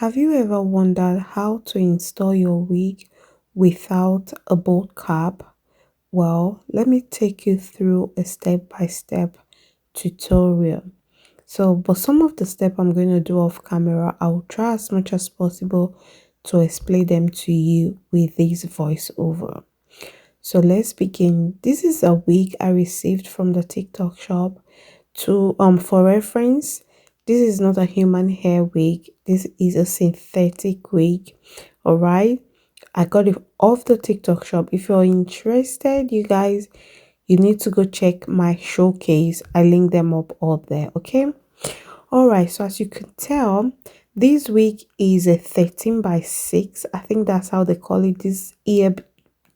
Have you ever wondered how to install your wig without a bolt cap? Well, let me take you through a step-by-step tutorial. But some of the steps I'm going to do off camera, I'll try as much as possible to explain them to you with this voiceover. So let's begin. This is a wig I received from the TikTok shop. For reference, this is not a human hair wig. This is a synthetic wig. All right. I got it off the TikTok shop. If you're interested, you guys, you need to go check my showcase. I link them up there. Okay. All right. So as you can tell, this wig is a 13 by 6. I think that's how they call it. This ear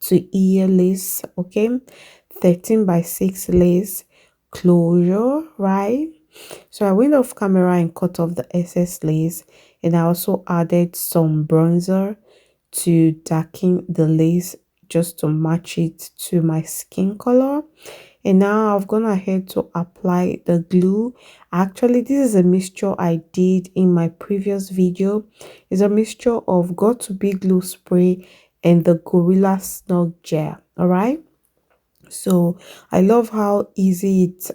to ear lace. Okay. 13 by 6 lace closure, right? So I went off camera and cut off the excess lace, and I also added some bronzer to darken the lace just to match it to my skin color. And now I've gone ahead to apply the glue. Actually, this is a mixture I did in my previous video. It's a mixture of got to be glue spray and the Gorilla Snug gel. All right. So I love how easy it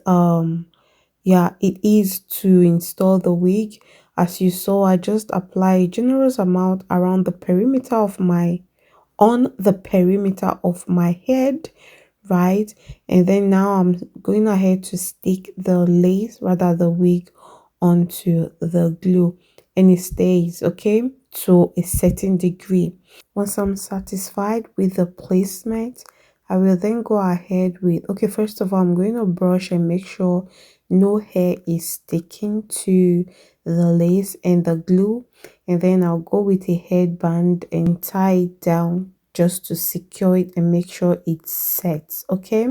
is to install the wig. As you saw, I just apply a generous amount around the perimeter of my on the perimeter of my head, right? And then now I'm going ahead to stick the lace, rather the wig, onto the glue, and it stays, okay, to a certain degree. Once I'm satisfied with the placement, I will then go ahead with, okay, first of all, I'm going to brush and make sure no hair is sticking to the lace and the glue. And then I'll go with a headband and tie it down just to secure it and make sure it sets, okay?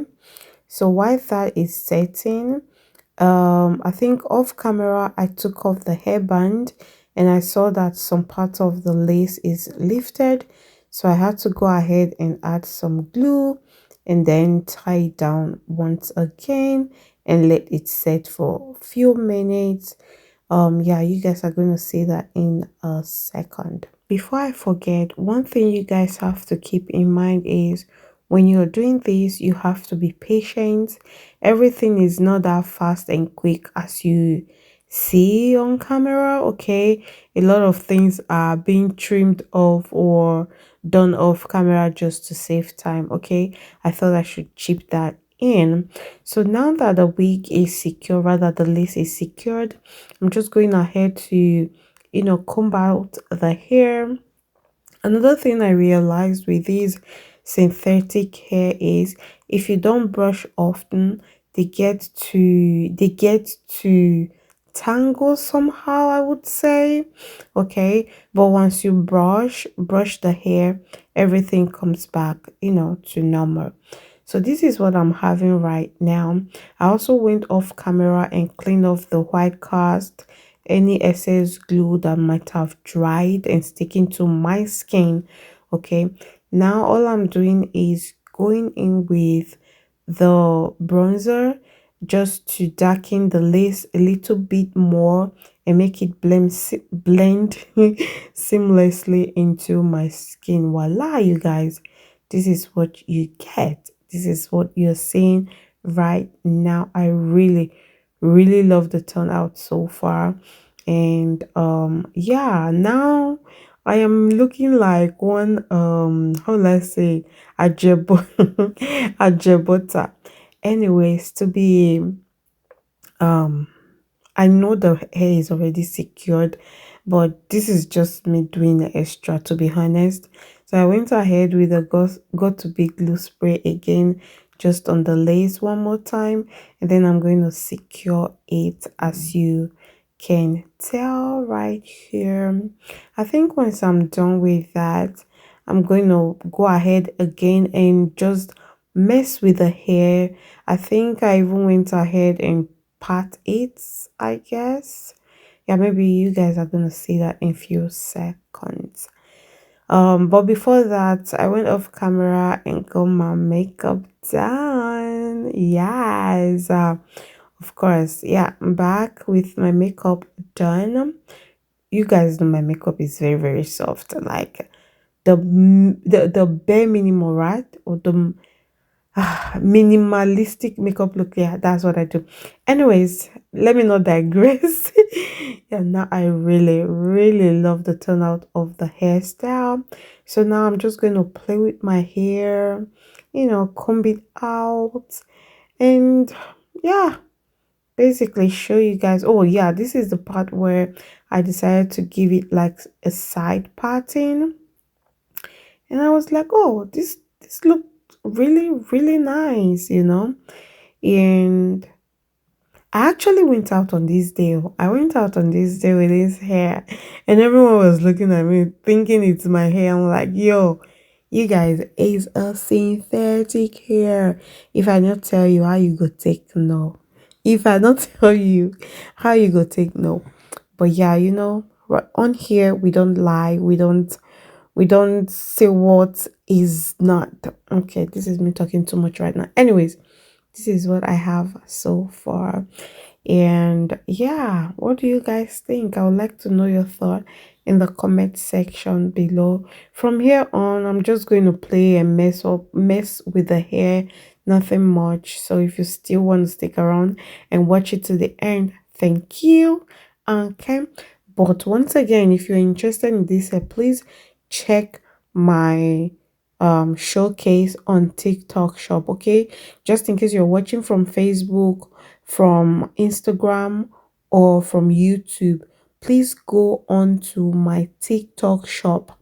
So while that is setting, I think off camera I took off the hairband and I saw that some part of the lace is lifted, so I had to go ahead and add some glue and then tie it down once again and let it set for a few minutes. Yeah, you guys are going to see that in a second. Before I forget, one thing you guys have to keep in mind is when you're doing this, you have to be patient. Everything is not that fast and quick as you see on camera, okay? A lot of things are being trimmed off or done off camera just to save time, okay? I thought I should chip that in. So now that the wig is secure, rather the lace is secured, I'm just going ahead to, comb out the hair. Another thing I realized with these synthetic hair is if you don't brush often, they get to tangle somehow, I would say. Okay, but once you brush the hair, everything comes back, to normal. So this is what I'm having right now. I also went off camera and cleaned off the white cast, any excess glue that might have dried and sticking to my skin. Okay, now all I'm doing is going in with the bronzer just to darken the lace a little bit more and make it blend seamlessly into my skin. Voila, you guys, this is what you get. This is what you're seeing right now. I really love the turnout so far. And yeah, now I am looking like one how let's say a jebo a jebota. Anyways, to be um I know the hair is already secured, but this is just me doing the extra, to be honest. So I went ahead with the got to be glue spray again, just on the lace one more time, and then I'm going to secure it as you can tell right here. I think once I'm done with that, I'm going to go ahead again and just mess with the hair. I think I even went ahead and part 8, I guess. Yeah, maybe you guys are gonna see that in few seconds. But before that, I went off camera and got my makeup done. Yes, of course. Yeah, I'm back with my makeup done. you guys know my makeup is very, very soft. Like the bare minimum, right? Or the minimalistic makeup look. Yeah, that's what I do. Anyways, let me not digress. Yeah, now I really, really love the turnout of the hairstyle. So now I'm just going to play with my hair, comb it out, and yeah, basically show you guys. Oh yeah, this is the part where I decided to give it like a side parting, and I was like, oh, this looked really, really nice, and I actually went out on this day. I went out on this day with this hair, and everyone was looking at me thinking it's my hair. I'm like, yo, you guys, it's a synthetic hair. If I not tell you, how you go take no? If I not tell you, how you go take no? But yeah, right on here we don't lie. We don't say what is not. Okay, this is me talking too much right now. Anyways, this is what I have so far. And yeah, what do you guys think? I would like to know your thought in the comment section below. From here on, I'm just going to play and mess with the hair, nothing much. So if you still want to stick around and watch it to the end, thank you. Okay. But once again, if you're interested in this hair, please check my showcase on TikTok shop. Okay, just in case you're watching from Facebook, from Instagram, or from YouTube, please go on to my TikTok shop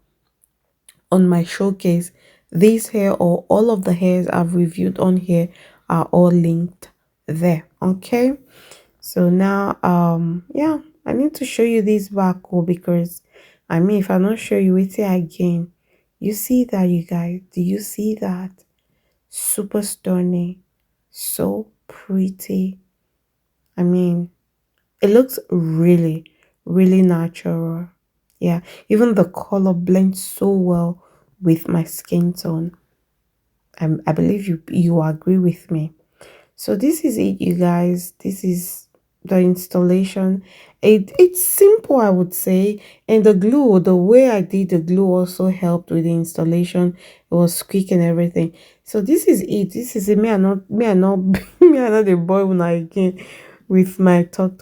on my showcase. This hair or all of the hairs I've reviewed on here are all linked there. Okay, so now yeah, I need to show you this back because I mean, if I don't show you it again, you see that, you guys, do you see that? Super stunning, so pretty. I mean, it looks really, really natural. Yeah, even the color blends so well with my skin tone. I believe you agree with me. So this is it, you guys. This is the installation. It's simple, I would say, and the way I did the glue also helped with the installation. It was quick and everything. So this is it. This is it. Me, I not me, I not the boy when I again with my talk.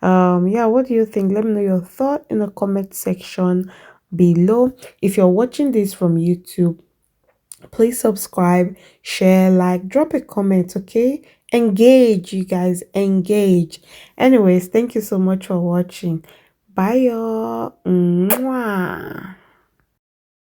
Yeah, what do you think? Let me know your thought in the comment section below. If you're watching this from YouTube, please subscribe, share, like, drop a comment. Okay, engage, you guys, engage. Anyways, thank you so much for watching. Bye, y'all.